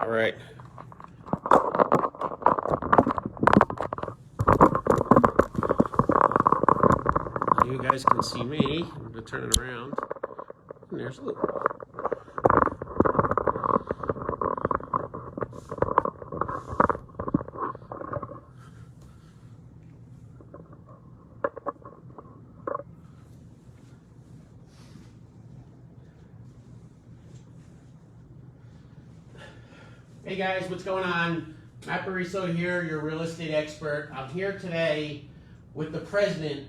All right. You guys can see me. I'm going to turn it around. And there's Lou. Hey guys, what's going on? Matt Bariso here, your real estate expert. I'm here today with the president,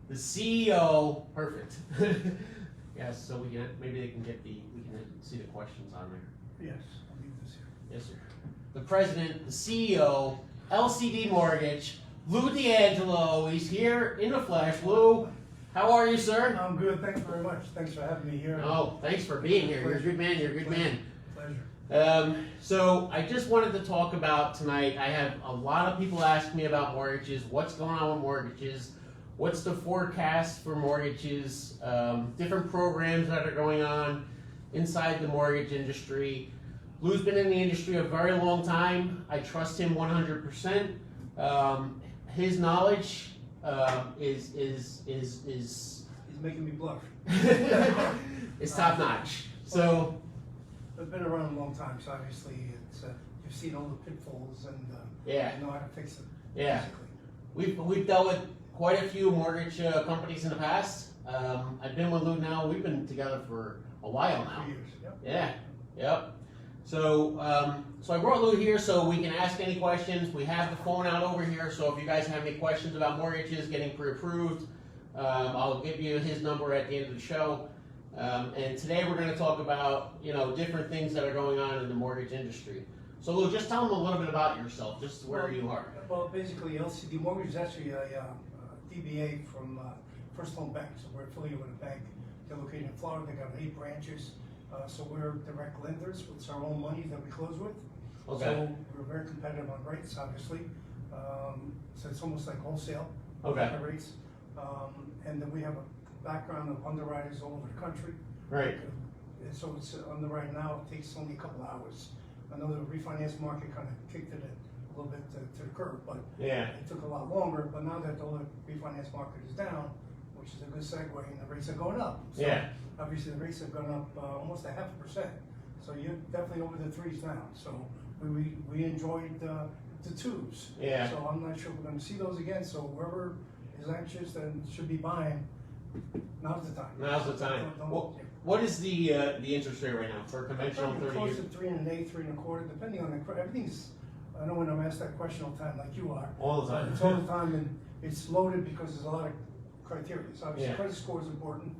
the CEO. Perfect. Yes, so we can maybe they can get we can see the questions on there. Yes, I'll leave this here. Yes, sir. The president, the CEO, LCD Mortgage, Lou D'Angelo. He's here in the flesh. Lou, how are you, sir? I'm good, thanks very much. Thanks for having me here. Oh, thanks for being here. You're a good man. You're a good man. Pleasure. So I just wanted to talk about tonight. I have a lot of people ask me about mortgages. What's going on with mortgages? What's the forecast for mortgages? Different programs that are going on inside the mortgage industry. Lou's been in the industry a very long time. I trust him 100%. His knowledge is He's making me blush. is top notch. So. I've been around a long time, so obviously it's you've seen all the pitfalls and Yeah. you know how to fix it. Yeah. Basically. We've dealt with quite a few mortgage companies in the past. I've been with Lou now. We've been together for a while now. 3 years. Yep. Yeah. Yep. So so I brought Lou here so we can ask any questions. We have the phone out over here, so if you guys have any questions about mortgages getting pre-approved, I'll give you his number at the end of the show. And today we're going to talk about, different things that are going on in the mortgage industry. So Lou, just tell them a little bit about yourself, just where you are. Well, basically, LCD Mortgage is actually a DBA from First Home Bank, so we're affiliated with a bank. They're located in Florida. They got 8 branches, so we're direct lenders. It's our own money that we close with. Okay. So we're very competitive on rates, obviously. So it's almost like wholesale rates. And then we have a background of underwriters all over the country. Right. And so it's underwriting now, it takes only a couple of hours. I know the refinance market kind of kicked it a little bit to the curb, but Yeah. it took a lot longer. But now that the refinance market is down, which is a good segue, and the rates are going up. So Yeah. obviously the rates have gone up almost 0.5%. So you're definitely over the 3s now. So we enjoyed the 2s. Yeah. So I'm not sure we're going to see those again. So whoever is anxious and should be buying, now's the time. Now's the time. Don't- What is the interest rate right now for conventional Probably 30 close years? to 3 1/8, 3 1/4, depending on the credit. Everything's, I know when I'm asked that question all the time, like you are. All the time. It's all the time, and it's loaded because there's a lot of criteria. So obviously, Yeah. credit score is important.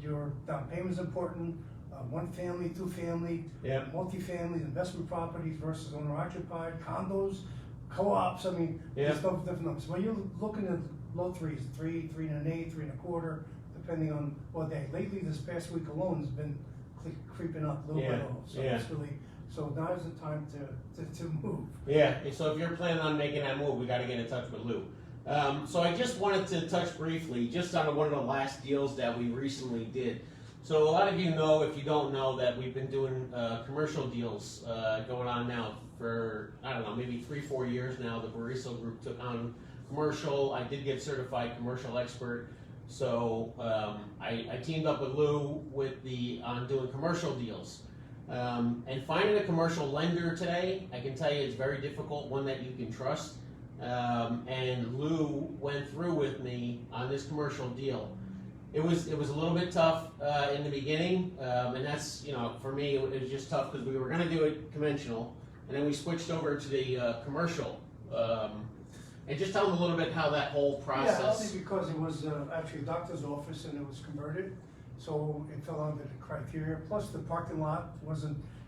Your down payment is important. 1 family, 2 family, Yeah. multifamily, investment properties versus owner occupied, condos, co-ops. I mean, Yeah. there's different numbers. When you're looking at low 3s, 3, 3 1/8, 3 1/4, depending on what day. Lately, this past week alone has been creeping up a little Yeah. bit low. So Yeah. it's really, so now is the time to move. Yeah, so if you're planning on making that move, we got to get in touch with Lou. So I just wanted to touch briefly, just on one of the last deals that we recently did. So a lot of you know, if you don't know, that we've been doing commercial deals going on now for, I don't know, maybe 3-4 years now. The Bariso Group took on commercial. I did get certified commercial expert. So I teamed up with Lou on doing commercial deals. And finding a commercial lender today, I can tell you it's very difficult, one that you can trust. And Lou went through with me on this commercial deal. It was a little bit tough in the beginning, and that's, for me, it was just tough because we were going to do it conventional, and then we switched over to the commercial. And just tell them a little bit how that whole process. Yeah, only because it was actually a doctor's office and it was converted, so it fell under the criteria. Plus the parking lot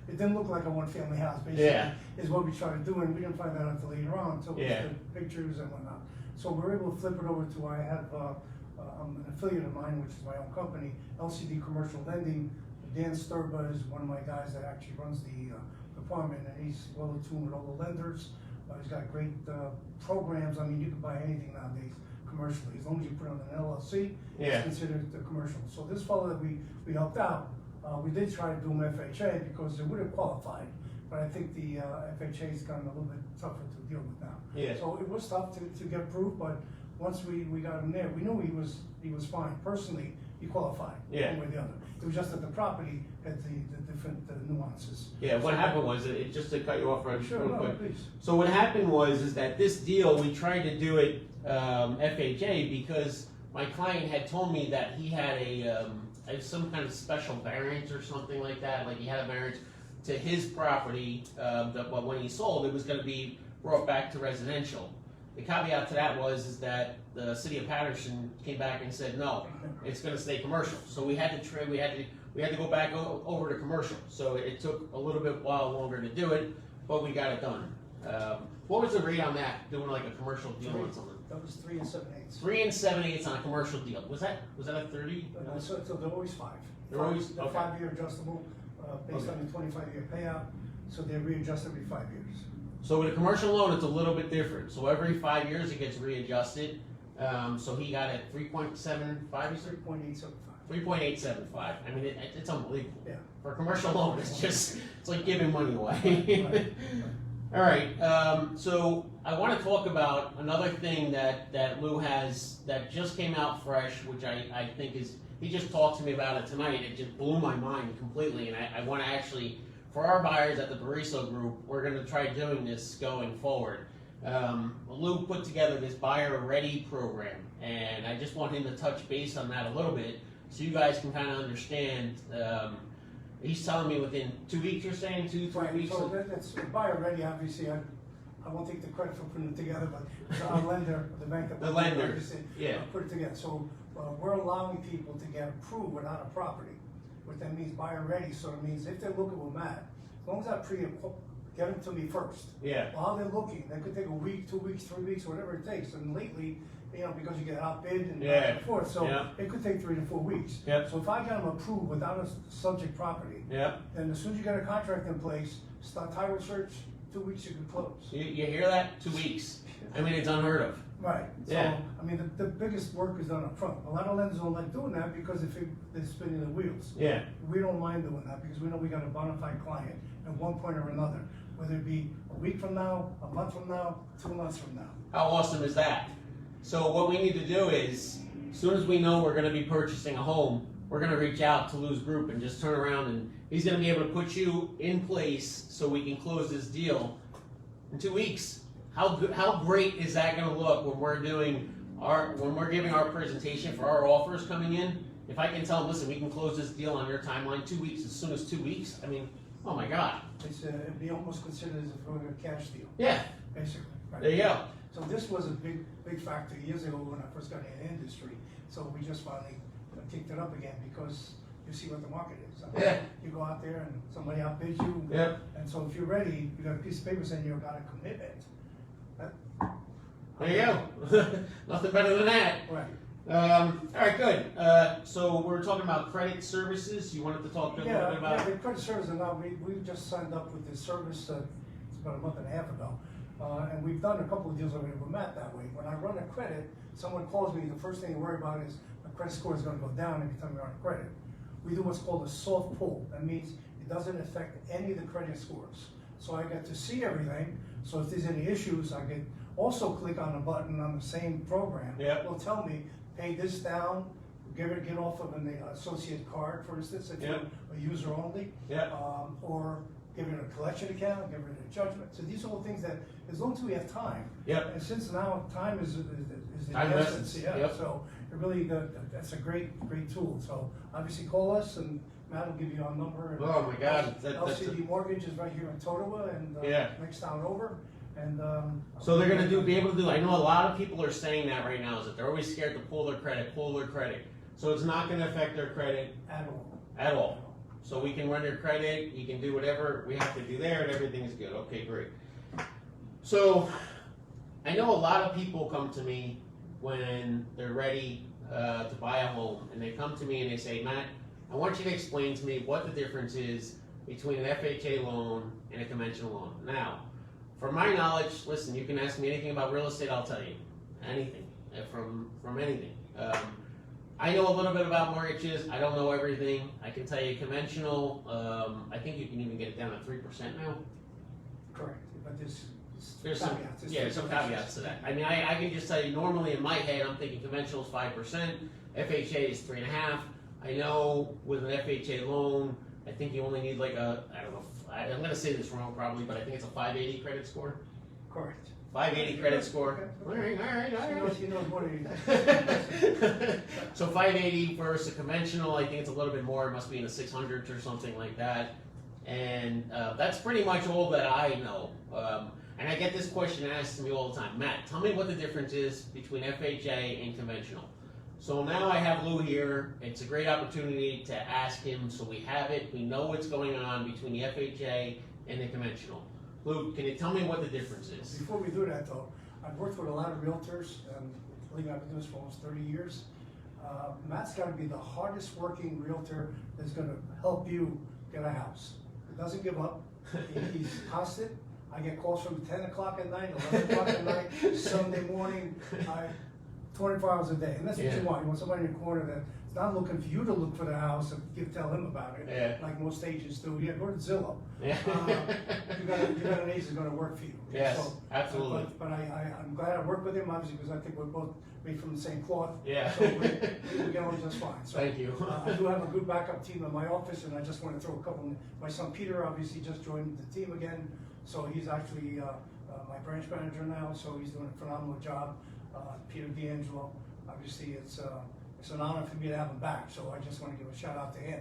it didn't look like a 1-family house, basically, Yeah. is what we tried to do, and we didn't find that out until later on, until we Yeah. took pictures and whatnot. So we were able to flip it over to, I have an affiliate of mine, which is my own company, LCD Commercial Lending. Dan Sturba is one of my guys that actually runs the department, and he's well attuned with all the lenders. He's got great programs. I mean, you can buy anything nowadays commercially, as long as you put it on an LLC, Yeah. it's considered a commercial. So this fellow that we helped out, we did try to do him FHA because it would have qualified, but I think the FHA's gotten a little bit tougher to deal with now. Yeah. So it was tough to get approved, but once we got him there, we knew he was fine. Personally, he qualified. Yeah. One way or the other. It was just that the property had the different nuances. Yeah, what happened was, just to cut you off real Sure, no, quick. please. So what happened was that this deal, we tried to do it FHA because my client had told me that he had some kind of special variance or something like that. Like he had a variance to his property, but when he sold, it was going to be brought back to residential. The caveat to that is that the city of Patterson came back and said no, it's going to stay commercial. So we had to we had to go back over to commercial. So it took a little bit while longer to do it, but we got it done. What was the rate on that? Doing like a commercial deal on something? That was 3 7/8. 3 7/8 on a commercial deal. Was that a 30? So they're always 5. They're always They're okay. 5-year adjustable, based on the 25-year payout, so they readjust every 5 years. So with a commercial loan, it's a little bit different. So every 5 years it gets readjusted. So he got it 3.75. You said 3.875. 3.875. I mean, it's unbelievable. Yeah. For a commercial loan, it's like giving money away. Right. All right. So I want to talk about another thing that Lou has that just came out fresh, which I think is, he just talked to me about it tonight. It just blew my mind completely, and I want to actually, for our buyers at the Bariso Group, we're going to try doing this going forward. Lou put together this buyer ready program, and I just want him to touch base on that a little bit so you guys can kind of understand. He's telling me within 2 weeks, you're saying 2-3 Right, weeks? so that's buyer ready, obviously, I won't take the credit for putting it together, but it's our lender, the bank that. The lender, obviously, yeah. Put it together, so, we're allowing people to get approved without a property, which that means buyer ready, so it means if they're looking with Matt, as long as I get them to me first. Yeah. While they're looking, that could take a week, 2 weeks, 3 weeks, whatever it takes, and lately, because you get outbid and back Yeah. and forth, so Yeah. it could take 3 to 4 weeks. Yep. So if I get them approved without a subject property, Yeah. and as soon as you get a contract in place, start title search, 2 weeks you can close. You hear that? 2 weeks. I mean, it's unheard of. Right, so, Yeah. I mean, the biggest work is done up front. A lot of lenders don't like doing that because they're spinning the wheels. Yeah. We don't mind doing that because we know we got a bona fide client at one point or another, whether it be a week from now, a month from now, 2 months from now. How awesome is that? So what we need to do is, as soon as we know we're going to be purchasing a home, we're going to reach out to Lou's group and just turn around, and he's going to be able to put you in place so we can close this deal in 2 weeks. How great is that going to look when we're giving our presentation for our offers coming in? If I can tell them, listen, we can close this deal on your timeline 2 weeks, as soon as 2 weeks. I mean, oh my God. It'd be almost considered as if we're a cash deal, Yeah. basically. Right? There you go. So this was a big factor years ago when I first got in the industry. So we just finally kicked it up again because you see what the market is. I mean, Yeah. You go out there and somebody outbids you. Yep. And so if you're ready, you got a piece of paper saying you've got a commitment. There you go. Nothing better than that. Right. All right, good. So we're talking about credit services. You wanted to talk a little bit Yeah, about? the credit service, and now we just signed up with this service, it's about a month and a half ago. And we've done a couple of deals already with Matt that way. When I run a credit, someone calls me, the first thing you worry about is my credit score is gonna go down every time you're on credit. We do what's called a soft pull. That means it doesn't affect any of the credit scores. So I get to see everything, so if there's any issues, I can also click on a button on the same program. Yep. It'll tell me, pay this down, get off of an associate card, for instance, if you're Yep. a user only. Yep. Or give it a collection account, give it a judgment. So these are all things that, as long as we have time. Yep. And since now time is the Time is essence, essence, yeah, yep. so it really, that's a great tool. So obviously call us and Matt will give you our number. And Oh my God, that's LCD Mortgage is right here in Totowa and Yeah. next town over. And So they're gonna be able to do. I know a lot of people are saying that right now, is that they're always scared to pull their credit. So it's not gonna affect their credit at all. at all. So we can run your credit. You can do whatever we have to do there, and everything's good. Okay, great. So I know a lot of people come to me when they're ready to buy a home, and they come to me and they say, Matt, I want you to explain to me what the difference is between an FHA loan and a conventional loan. Now, from my knowledge, listen, you can ask me anything about real estate, I'll tell you. Anything, from anything. I know a little bit about mortgages. I don't know everything. I can tell you conventional. I think you can even get it down to 3% now. Correct, but There's some, caveats. yeah, some caveats to that. I mean, I can just tell you, normally in my head, I'm thinking conventional is 5%, FHA is 3.5%. I know with an FHA loan, I think you only need like a, I don't know, I'm gonna say this wrong probably, but I think it's a 580 credit score. Correct. 580 credit score. Okay. All right. He knows more than you. So 580 versus a conventional, I think it's a little bit more, it must be in the 600s or something like that. And that's pretty much all that I know. And I get this question asked to me all the time. Matt, tell me what the difference is between FHA and conventional. So now I have Lou here. It's a great opportunity to ask him, so we have it. We know what's going on between the FHA and the conventional. Lou, can you tell me what the difference is? Before we do that though, I've worked with a lot of realtors, and believe me, I've been doing this for almost 30 years. Matt's gotta be the hardest working realtor that's gonna help you get a house. He doesn't give up, he's constant. I get calls from 10 o'clock at night, 11 o'clock at night, Sunday morning, 24 hours a day. And that's what Yeah. you want. You want somebody in the corner that's not looking for you to look for the house and tell him about it, Yeah. like most agents do. Yeah, go to Zillow. Yeah. You got an agent that's gonna work for you. Yes, absolutely. But I'm glad I work with him, obviously, because I think we're both made from the same cloth. Yeah. So we get along just fine. So, Thank you. I do have a good backup team in my office, and I just want to throw a couple, my son Peter obviously just joined the team again, so he's actually my branch manager now, so he's doing a phenomenal job. Peter D'Angelo, obviously it's an honor for me to have him back, so I just want to give a shout out to him.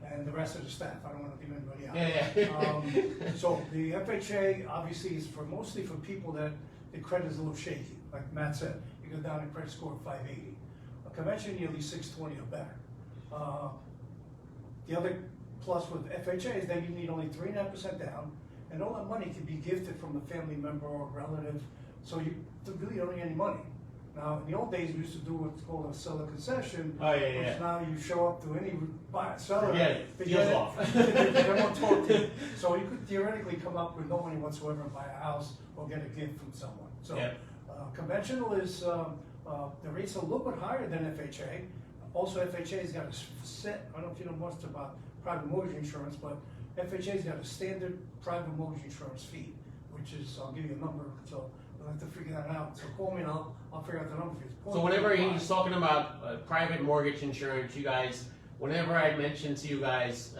And the rest of the staff, I don't want to leave anybody out. Yeah. So the FHA obviously is mostly for people that the credit is a little shaky, like Matt said, you go down to credit score of 580. A convention nearly 620 or better. The other plus with FHA is that you need only 3.5% down, and all that money can be gifted from a family member or a relative, so you really don't need any money. Now, in the old days, we used to do what's called a seller concession. Oh, yeah. Which now you show up to any seller. Forget it. forget Deal's it, off. they won't talk to you. So you could theoretically come up with no money whatsoever and buy a house or get a gift from someone. So Yeah. conventional is, the rates are a little bit higher than FHA. Also, FHA's got a set, I don't know if you know much about private mortgage insurance, but FHA's got a standard private mortgage insurance fee, which is, I'll give you a number, so you'll have to figure that out. So call me and I'll figure out the number for you. So whenever he's talking about private mortgage insurance, you guys, whenever I mention to you guys,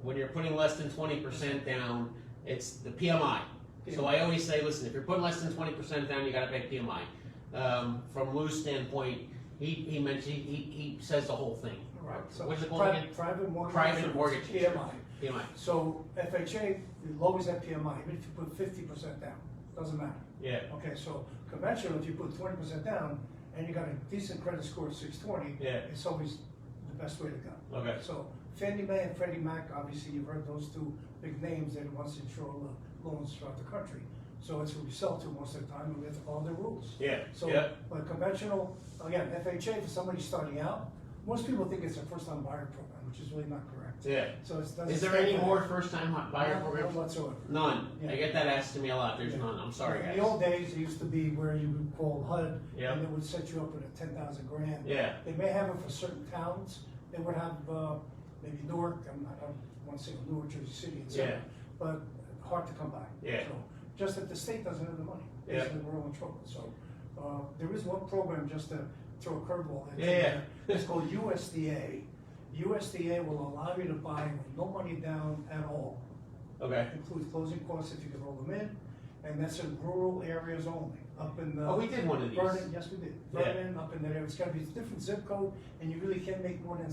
when you're putting less than 20% down, it's the PMI. So I always say, listen, if you're putting less than 20% down, you gotta pay PMI. From Lou's standpoint, he mentioned, he says the whole thing. Right. So What's it called again? private mortgage Private insurance, mortgage PMI. PMI. So FHA lowers that PMI, even if you put 50% down, doesn't matter. Yeah. Okay, so conventional, if you put 20% down and you got a decent credit score of 620, Yeah. it's always the best way to go. Okay. So Fannie Mae and Freddie Mac, obviously you've heard those two big names that wants to insure all the loans throughout the country. So it's who we sell to most of the time, and we have to follow their rules. Yeah. So, Yeah. but conventional, again, FHA for somebody starting out, most people think it's a first-time buyer program, which is really not correct. Yeah. So it's. Is there any more first-time buyer None programs? whatsoever. None. Yeah. I get that asked to me a lot. There's Yeah. none. I'm sorry, In guys. the old days, it used to be where you would call HUD, Yeah. and it would set you up with a 10,000 grand. Yeah. They may have it for certain towns. They would have maybe Newark. I don't want to say Newark, Jersey City, etc. Yeah. But hard to come by. Yeah. So just that the state doesn't have the money. Yeah. Basically, we're all in trouble. So there is one program just to throw a curveball at you. Yeah. It's called USDA. USDA will allow you to buy with no money down at all. Okay. Includes closing costs if you can roll them in, and that's in rural areas only, up in the. Oh, we did one of these. Vernon, yes, we did. Yeah. Vernon, up in that area, it's gotta be a different zip code, and you really can't make more than,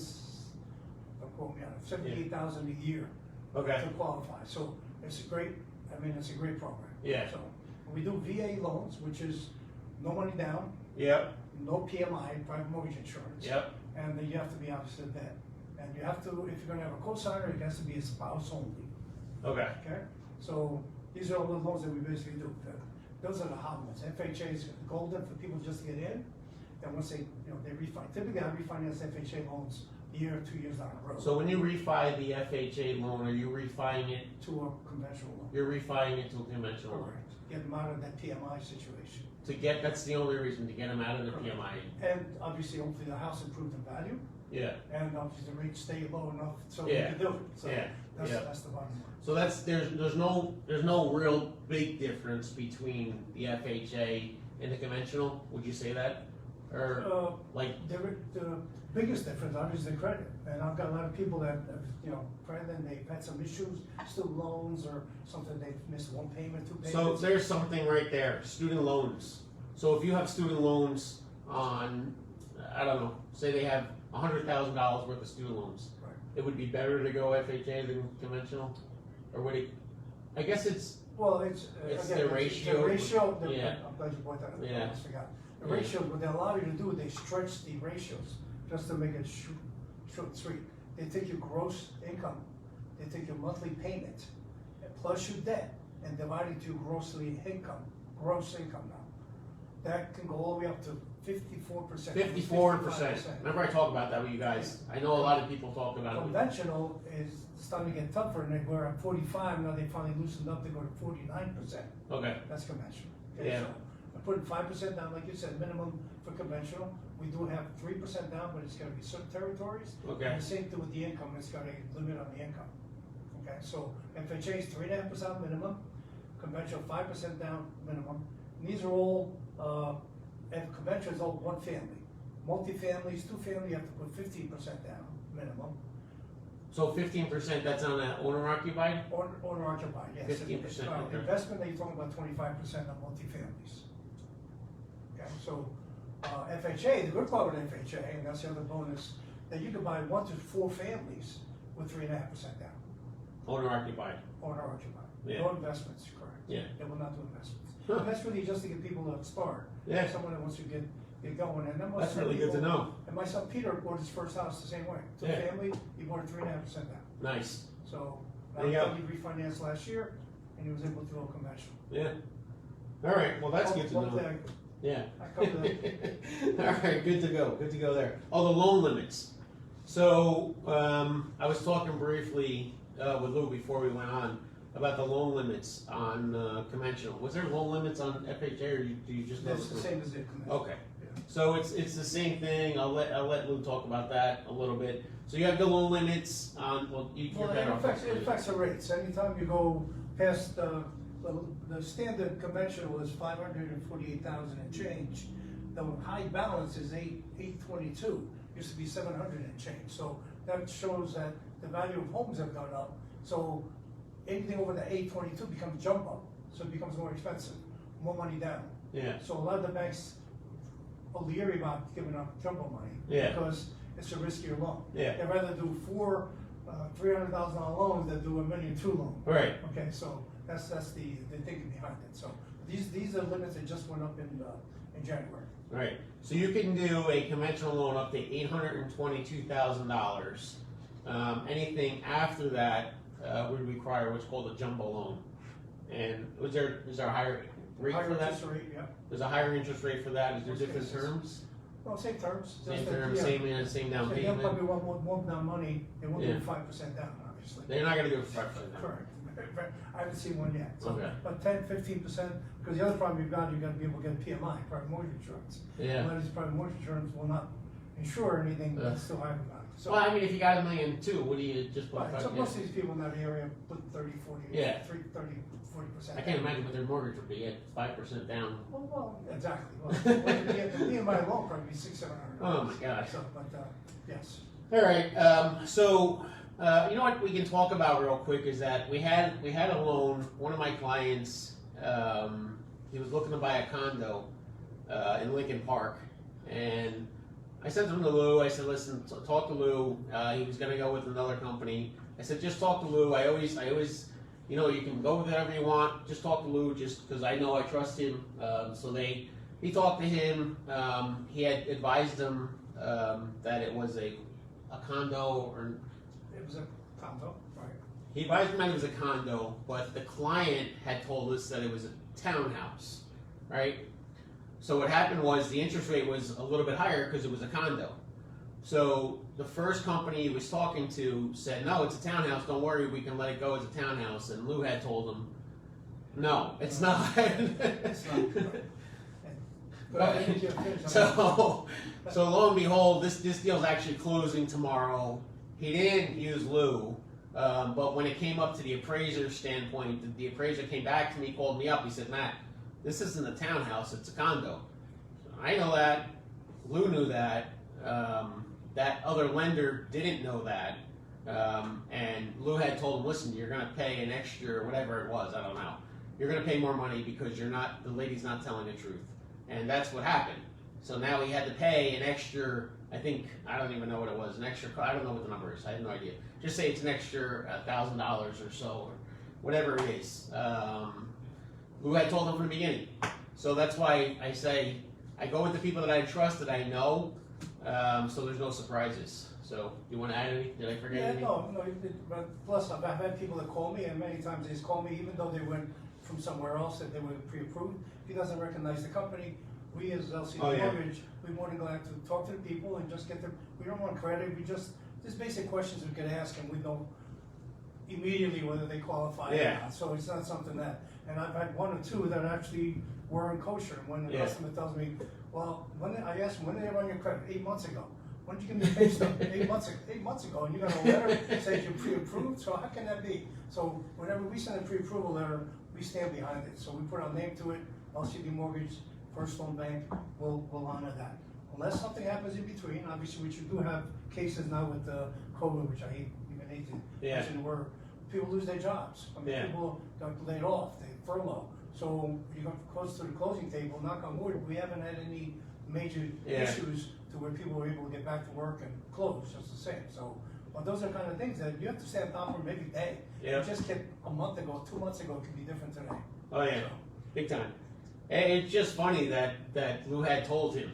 don't quote me on it, 78,000 a year Okay. to qualify, so it's a great, it's a great program. Yeah. So, we do VA loans, which is no money down, Yep. no PMI, private mortgage insurance. Yep. And then you have to be obviously a vet, and you have to, if you're gonna have a cosigner, it has to be a spouse only. Okay. Okay, so these are all the loans that we basically do. Those are the hot ones. FHA is golden for people just to get in. Then once they, they refinance. Typically, I refinance FHA loans year or 2 years down the road. So when you refi the FHA loan, are you refining it, To a conventional loan. you're refining it to a conventional loan? Correct. Get them out of that PMI situation. That's the only reason, to get them out of the PMI. And obviously, hopefully, the house improved in value, Yeah, and obviously the rates stay low enough so we Yeah. can do it. So yeah, that's, yeah. that's the bottom line. So there's no real big difference between the FHA and the conventional, would you say that? Or, like, The biggest difference, obviously, the credit, and I've got a lot of people that, credit, and they've had some issues, student loans or something, they've missed one payment, 2 payments. so there's something right there, student loans. So if you have student loans on, I don't know, say they have $100,000 worth of student loans, Right. it would be better to go FHA than conventional? Or would it, I guess it's, Well, it's, It's again, the ratio. The ratio, Yeah. I'm glad you brought that up, I Yeah. almost forgot. The Yeah. ratios, what they allow you to do, they stretch the ratios, just to make it short and sweet. They take your gross income, they take your monthly payment, plus your debt, and divide it to gross income now. That can go all the way up to 54%. 54%. Remember I talked about that with you guys? I know a lot of people talk about it. Conventional is starting to get tougher, and they were at 45, now they finally loosened up to go to 49%. Okay, That's conventional. Okay, Yeah. so I put 5% down, like you said, minimum for conventional. We do have 3% down, but it's gonna be certain territories. okay, And the same thing with the income, it's got a limit on the income. Okay, so FHA is 3.5% minimum, conventional 5% down minimum. And these are all, and conventional is all one family. Multifamilies, 2 family, you have to put 15% down minimum. so 15%, that's on that owner occupied? Owner occupied, yes. 15%, okay. Investment, they're talking about 25% on multifamilies. Okay, so, FHA, the good part with FHA, and that's the other bonus, that you can buy 1 to 4 families with 3.5% down, Owner occupied, owner occupied. Yeah. No investments, correct. Yeah. They will not do investments. Huh. And that's really just to get people to start. Yeah. Someone that wants to get going, and then most that's really good to people- know, And my son Peter bought his first house the same way, Yeah. 2 family, he bought it 3.5% down. nice, So, There you go. he refinanced last year, and he was able to go conventional. yeah. All right, well, that's good to Hopefully know, I- yeah. I covered that. All right, good to go there. Oh, the loan limits. So, I was talking briefly, with Lou before we went on, about the loan limits on, conventional. Was there loan limits on FHA, or do you just know? That's the same as the conventional. Okay, Yeah. so it's the same thing, I'll let Lou talk about that a little bit. So you have the loan limits on, well, you're Well, better it off. affects, it explaining. affects the rates, anytime you go past, the standard conventional is 548,000 and change. The high balance is 822, used to be 700 and change, so that shows that the value of homes have gone up. So anything over the 822 becomes jumbo, so it becomes more expensive, more money down. Yeah, So a lot of the banks are leery about giving up jumbo money. Yeah. Because it's a riskier loan. Yeah. They'd rather do 4 $300,000 loans than do $1.2 million loan. right, Okay, so that's the thinking behind it. So these are limits that just went up in January. right. So you can do a conventional loan up to $822,000. Anything after that, would require what's called a jumbo loan. And is there a higher rate Higher for that? interest rate, yeah. There's a higher interest rate for that, is there Most different cases. terms? No, same terms. Same just that, terms, yeah. same down So they'll payment? probably want more down money, they won't do Yeah. 5% down, obviously. They're not gonna do a fraction now. Correct. I haven't seen one yet. So, Okay. But 10-15%, because the other problem you've got to be able to get PMI, private mortgage insurance. A Yeah. lot of these private mortgage insurance will not insure anything that's still higher than that. So, Well, I mean, if you got $1 million too, what do you just put? right, so most of these people in that area put 30, 40, Yeah. 40%. I can't imagine what their mortgage would be at 5% down. Well, exactly. Well, the PMI loan probably be $600-700. Oh my gosh. So, but, yes. All right, so, you know what we can talk about real quick is that we had a loan, one of my clients, he was looking to buy a condo, in Lincoln Park, and I sent him to Lou, I said, listen, talk to Lou, he was gonna go with another company. I said, just talk to Lou, I always, you know, you can go with whatever you want, just talk to Lou, just because I know I trust him, he talked to him, he had advised him, that it was a condo, or It was a condo, right? he advised him that it was a condo, but the client had told us that it was a townhouse, right? So what happened was the interest rate was a little bit higher because it was a condo. So the first company he was talking to said, no, it's a townhouse, don't worry, we can let it go as a townhouse. And Lou had told him, no, it's not. It's not. But I think you're finished. So lo and behold, this deal's actually closing tomorrow. He didn't use Lou, but when it came up to the appraiser's standpoint, the appraiser came back to me, called me up, he said, Matt, this isn't a townhouse, it's a condo. I know that, Lou knew that, that other lender didn't know that, and Lou had told him, listen, you're gonna pay an extra, whatever it was, I don't know. You're gonna pay more money because the lady's not telling the truth. And that's what happened. So now he had to pay an extra, I don't even know what it was, an extra, I don't know what the number is, I have no idea. Just say it's an extra $1,000 or so, or whatever it is. Lou had told him from the beginning. So that's why I say, I go with the people that I trust, that I know, so there's no surprises. So, you want to add anything? Did I forget anything? No, but plus I've had people that call me, and many times they just call me, even though they went from somewhere else that they were pre-approved. If he doesn't recognize the company, we as LCD Mortgage, we're more than glad to talk to the people and just get them, we don't want credit, there's basic questions we can ask and we know immediately whether they qualify or not. So it's not something that, and I've had one or two that actually weren't kosher. When the customer tells me, well, I asked them, when did they run your credit? 8 months ago. When did you give me the pay stub? 8 months ago, and you got a letter that says you're pre-approved, so how can that be? So whenever we send a pre-approval letter, we stand behind it. So we put our name to it, LCD Mortgage, First Loan Bank, we'll honor that. Unless something happens in between, obviously, which you do have cases now with COVID, which I even hate to mention, where people lose their jobs. I mean, people got laid off, they furlough. So you got close to the closing table, knock on wood, we haven't had any major issues to where people were able to get back to work and close just the same. So, but those are kind of things that you have to stay on top of every day. You just get a month ago, 2 months ago, it could be different today. Oh yeah, so. Big time. And it's just funny that Lou had told him.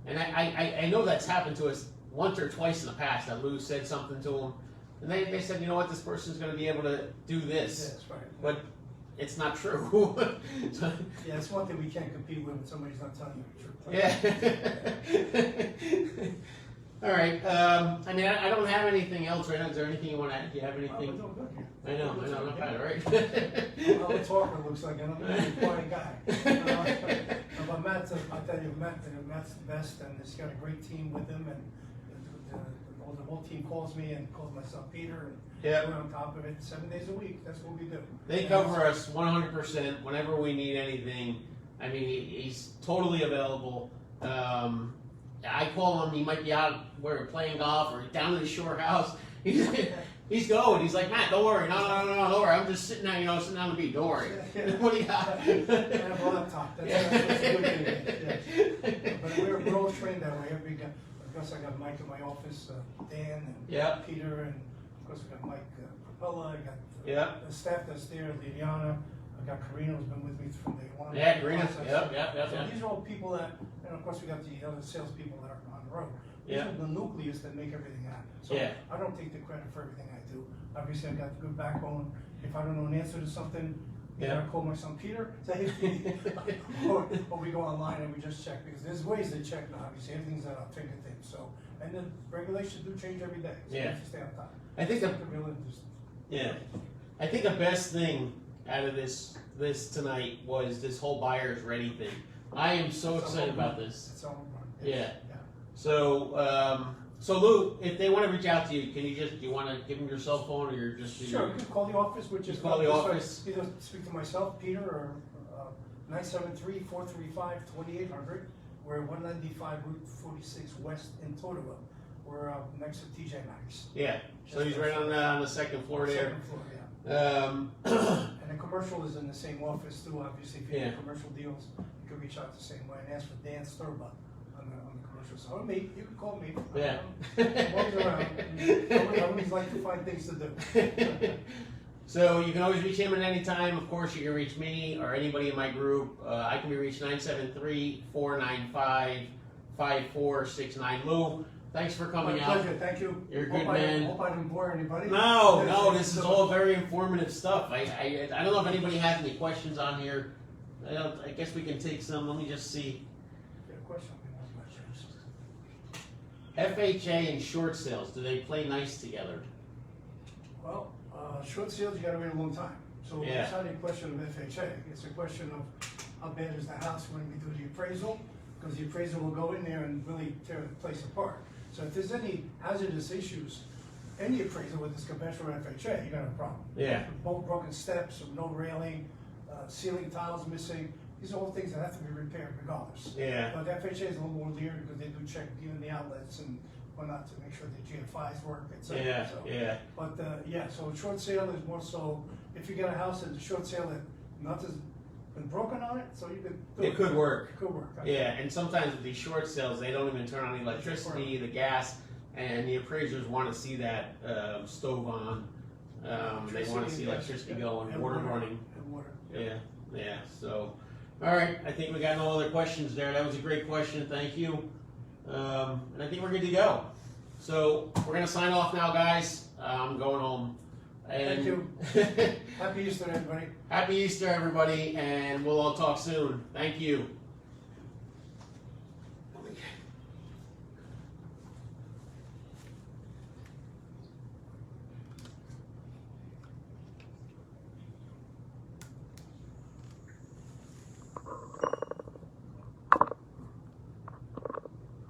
And I know that's happened to us once or twice in the past, that Lou said something to him. And they said, you know what, this person's going to be able to do this. That's right. But it's not true. Yeah, it's one thing we can't compete with when somebody's not telling you the truth. Yeah. All right. I mean, I don't have anything else right now. Is there anything you want to add? Do you have anything? Oh, we're doing good here. I know, not bad, right? I'm a talker, looks like, and I'm a quiet guy. But Matt, I'll tell you, Matt's the best, and he's got a great team with him, and the whole team calls me and calls myself Peter, and we're on top of it 7 days a week. That's what we do. They cover us 100% whenever we need anything. I mean, he's totally available. I call him, he might be out where we're playing golf or down at the shore house. He's going. He's like, Matt, don't worry. No, don't worry. I'm just sitting down, sitting on the beach. Don't worry. What do you got? I have a laptop. That's a good thing. But we're all trained that way. Of course, I got Mike in my office, Dan and Peter, and of course, I got Mike Capella. I got the staff that's there, Liliana. I got Karina, who's been with me from day one. Yeah, Karina. So these are all people that, and of course, we got the other salespeople that are on the road. These are the nucleus that make everything happen. So I don't take the credit for everything I do. Obviously, I've got a good backbone. If I don't know an answer to something, I call my son Peter, say, hey, or we go online and we just check, because there's ways to check now. Obviously, everything's at our fingertips. So, and the regulations do change every day. So you have to stay on top. I think I think the best thing out of this tonight was this whole buyer's ready thing. I am so excited about this. It's all run. Yeah. So Lou, if they want to reach out to you, do you want to give them your cell phone, or you're just sure? You can call the office, which is call the office. Either speak to myself, Peter, or 973-435-2800. We're 195 Route 46 West in Tortola. We're next to TJ Maxx. Yeah. So he's right on the second floor there. Second floor, yeah. And the commercial is in the same office too. Obviously, if you have commercial deals, you can reach out the same way and ask for Dan Sturba on the commercial side. Or me, you can call me. Yeah. I'm always around. I always like to find things to do. So you can always reach him at any time. Of course, you can reach me or anybody in my group. I can be reached 973-495-5469. Lou, thanks for coming out. My pleasure, thank you. You're a good man. I hope I didn't bore anybody. No, this is all very informative stuff. I don't know if anybody has any questions on here. I guess we can take some. Let me just see. Got a question? FHA and short sales, do they play nice together? Well, short sales, you gotta wait a long time. So Yeah. it's not a question of FHA, it's a question of how bad is the house when we do the appraisal, because the appraisal will go in there and really tear the place apart. So if there's any hazardous issues, any appraisal with this conventional FHA, you're gonna have a problem. Yeah. Both broken steps, no railing, ceiling tiles missing, these are all things that have to be repaired regardless. Yeah. But FHA is a little more leery because they do check even the outlets and whatnot to make sure the GFIs work, et cetera. Yeah, So- yeah, But, yeah, so a short sale is more so, if you get a house at a short sale that nothing's been broken on it, so you could. do it could work. Could work. Yeah, and sometimes with these short sales, they don't even turn on the electricity, the gas, and the appraisers wanna see that, stove on. They wanna see electricity going, And water running. And water. Yeah, yeah, so, alright, I think we got no other questions there, that was a great question, thank you. And I think we're good to go. So, we're gonna sign off now, guys, I'm going home. And Thank you. Happy Easter, everybody. Happy Easter, everybody, and we'll all talk soon, thank you.